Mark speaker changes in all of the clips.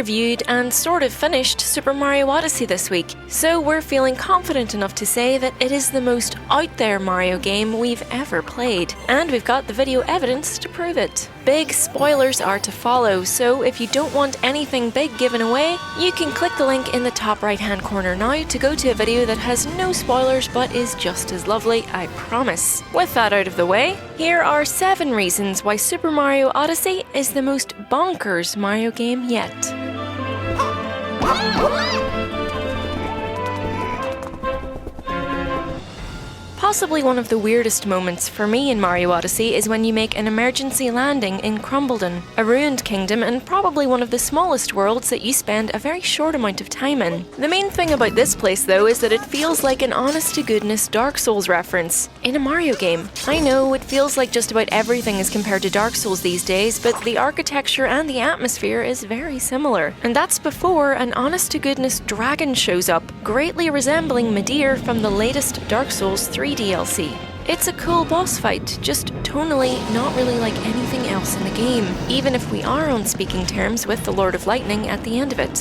Speaker 1: reviewed and sort of finished Super Mario Odyssey this week, so we're feeling confident enough to say that it is the most out there Mario game we've ever played, and we've got the video evidence to prove it. Big spoilers are to follow, so if you don't want anything big given away, you can click the link in the top right hand corner now to go to a video that has no spoilers but is just as lovely, I promise. With that out of the way, here are 7 reasons why Super Mario Odyssey is the most bonkers Mario game yet. Possibly one of the weirdest moments for me in Mario Odyssey is when you make an emergency landing in Crumbledon, a ruined kingdom and probably one of the smallest worlds that you spend a very short amount of time in. The main thing about this place though is that it feels like an honest-to-goodness Dark Souls reference in a Mario game. I know it feels like just about everything is compared to Dark Souls these days, but the architecture and the atmosphere is very similar. And that's before an honest-to-goodness dragon shows up, greatly resembling Midir from the latest Dark Souls 3 DLC. It's a cool boss fight, just tonally not really like anything else in the game, even if we are on speaking terms with the Lord of Lightning at the end of it.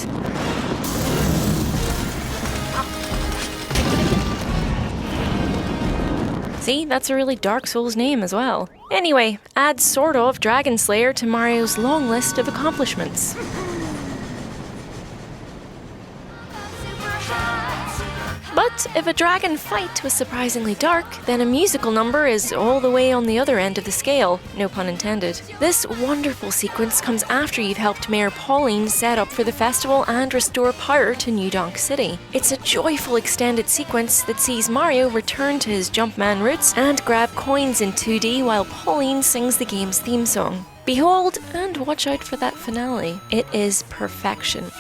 Speaker 1: See, that's a really Dark Souls name as well. Anyway, add sort of Dragon Slayer to Mario's long list of accomplishments. But if a dragon fight was surprisingly dark, then a musical number is all the way on the other end of the scale, no pun intended. This wonderful sequence comes after you've helped Mayor Pauline set up for the festival and restore power to New Donk City. It's a joyful extended sequence that sees Mario return to his Jumpman roots and grab coins in 2D while Pauline sings the game's theme song. Behold and watch out for that finale. It is perfection.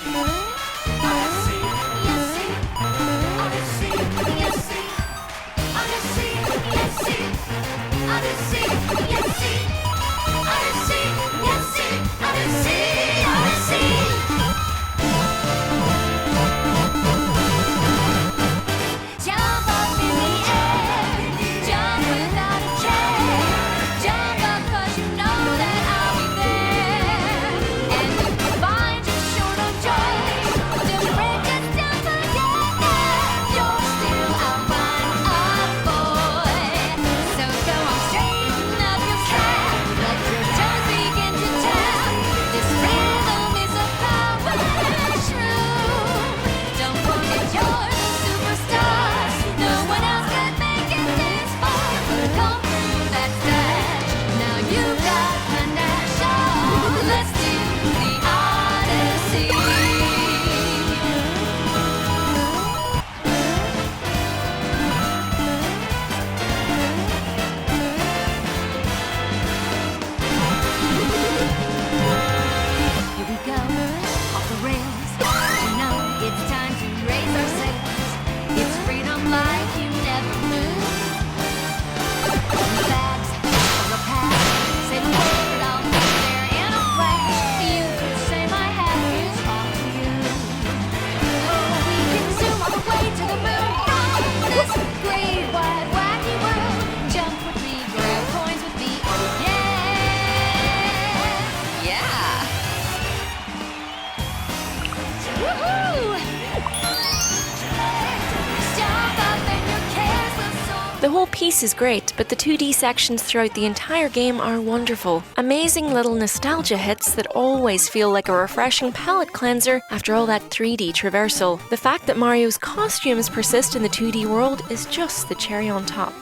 Speaker 1: The whole piece is great, but the 2D sections throughout the entire game are wonderful. Amazing little nostalgia hits that always feel like a refreshing palate cleanser after all that 3D traversal. The fact that Mario's costumes persist in the 2D world is just the cherry on top.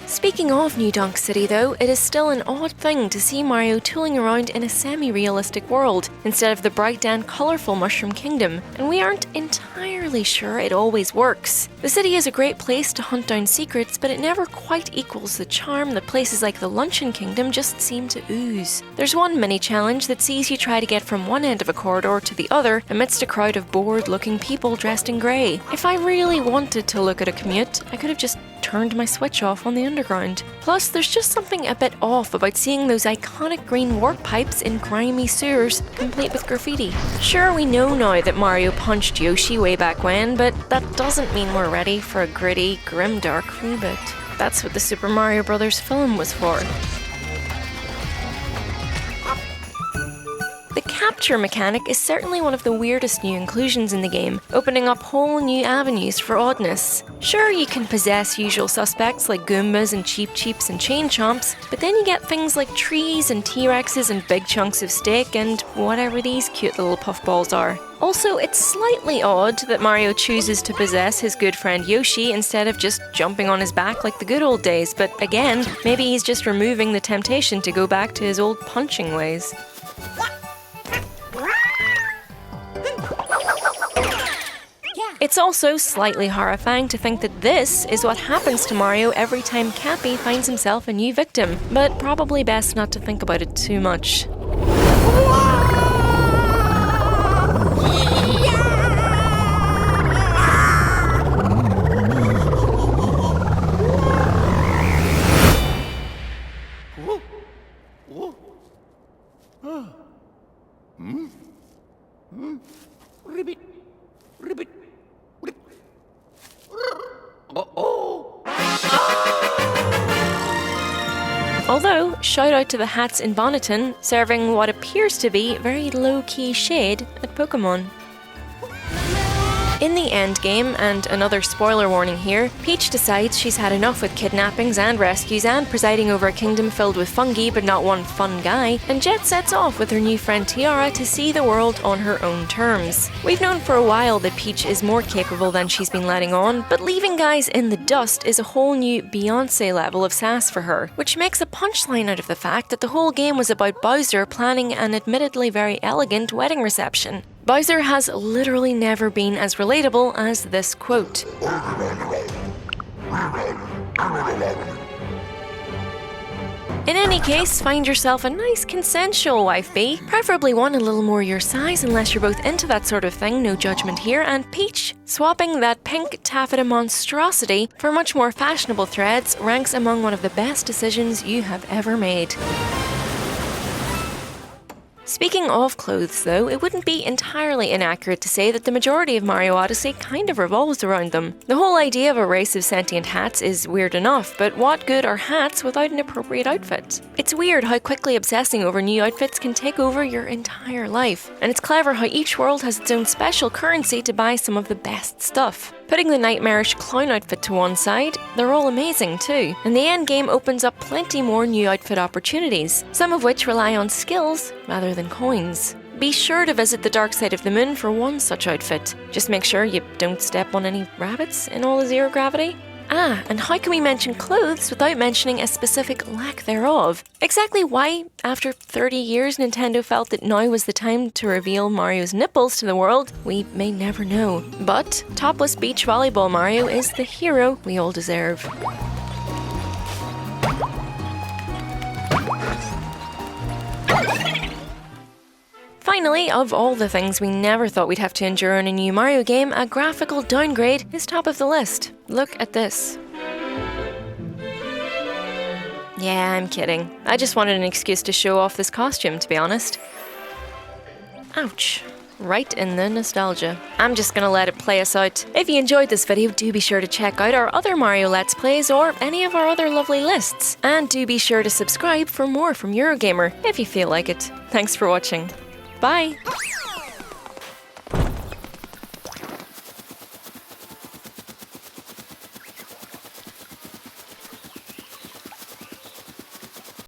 Speaker 1: Speaking of New Donk City though, it is still an odd thing to see Mario tooling around in a semi-realistic world, instead of the bright and colourful Mushroom Kingdom, and we aren't entirely sure it always works. The city is a great place to hunt down secrets, but it never quite equals the charm that places like the Luncheon Kingdom just seem to ooze. There's one mini-challenge that sees you try to get from one end of a corridor to the other amidst a crowd of bored-looking people dressed in grey. If I really wanted to look at a commute, I could have just turned my switch off on the underground. Plus, there's just something a bit off about seeing those iconic green warp pipes in grimy sewers, complete with graffiti. Sure, we know now that Mario punched Yoshi way back when, but that doesn't mean we're ready for a gritty, grimdark reboot. That's what the Super Mario Bros. Film was for. The capture mechanic is certainly one of the weirdest new inclusions in the game, opening up whole new avenues for oddness. Sure, you can possess usual suspects like Goombas and Cheep Cheeps and Chain Chomps, but then you get things like trees and T-Rexes and big chunks of steak and whatever these cute little puffballs are. Also, it's slightly odd that Mario chooses to possess his good friend Yoshi instead of just jumping on his back like the good old days, but again, maybe he's just removing the temptation to go back to his old punching ways. It's also slightly horrifying to think that this is what happens to Mario every time Cappy finds himself a new victim, but probably best not to think about it too much. Although, shout out to the hats in Bonneton, serving what appears to be very low-key shade at Pokemon. In the endgame, and another spoiler warning here, Peach decides she's had enough with kidnappings and rescues and presiding over a kingdom filled with fungi but not one fun guy, and jet sets off with her new friend Tiara to see the world on her own terms. We've known for a while that Peach is more capable than she's been letting on, but leaving guys in the dust is a whole new Beyoncé level of sass for her, which makes a punchline out of the fact that the whole game was about Bowser planning an admittedly very elegant wedding reception. Bowser has literally never been as relatable as this quote. In any case, find yourself a nice consensual wife bee, preferably one a little more your size unless you're both into that sort of thing, no judgment here, and Peach, swapping that pink taffeta monstrosity for much more fashionable threads, ranks among one of the best decisions you have ever made. Speaking of clothes, though, it wouldn't be entirely inaccurate to say that the majority of Mario Odyssey kind of revolves around them. The whole idea of a race of sentient hats is weird enough, but what good are hats without an appropriate outfit? It's weird how quickly obsessing over new outfits can take over your entire life, and it's clever how each world has its own special currency to buy some of the best stuff. Putting the nightmarish clown outfit to one side, they're all amazing too, and the endgame opens up plenty more new outfit opportunities, some of which rely on skills rather than coins. Be sure to visit the dark side of the moon for one such outfit. Just make sure you don't step on any rabbits in all the zero gravity. Ah, and how can we mention clothes without mentioning a specific lack thereof? Exactly why, after 30 years, Nintendo felt that now was the time to reveal Mario's nipples to the world, we may never know. But topless beach volleyball Mario is the hero we all deserve. Finally, of all the things we never thought we'd have to endure in a new Mario game, a graphical downgrade is top of the list. Look at this. Yeah, I'm kidding. I just wanted an excuse to show off this costume, to be honest. Ouch. Right in the nostalgia. I'm just gonna let it play us out. If you enjoyed this video, do be sure to check out our other Mario Let's Plays or any of our other lovely lists. And do be sure to subscribe for more from Eurogamer, if you feel like it. Thanks for watching. Bye!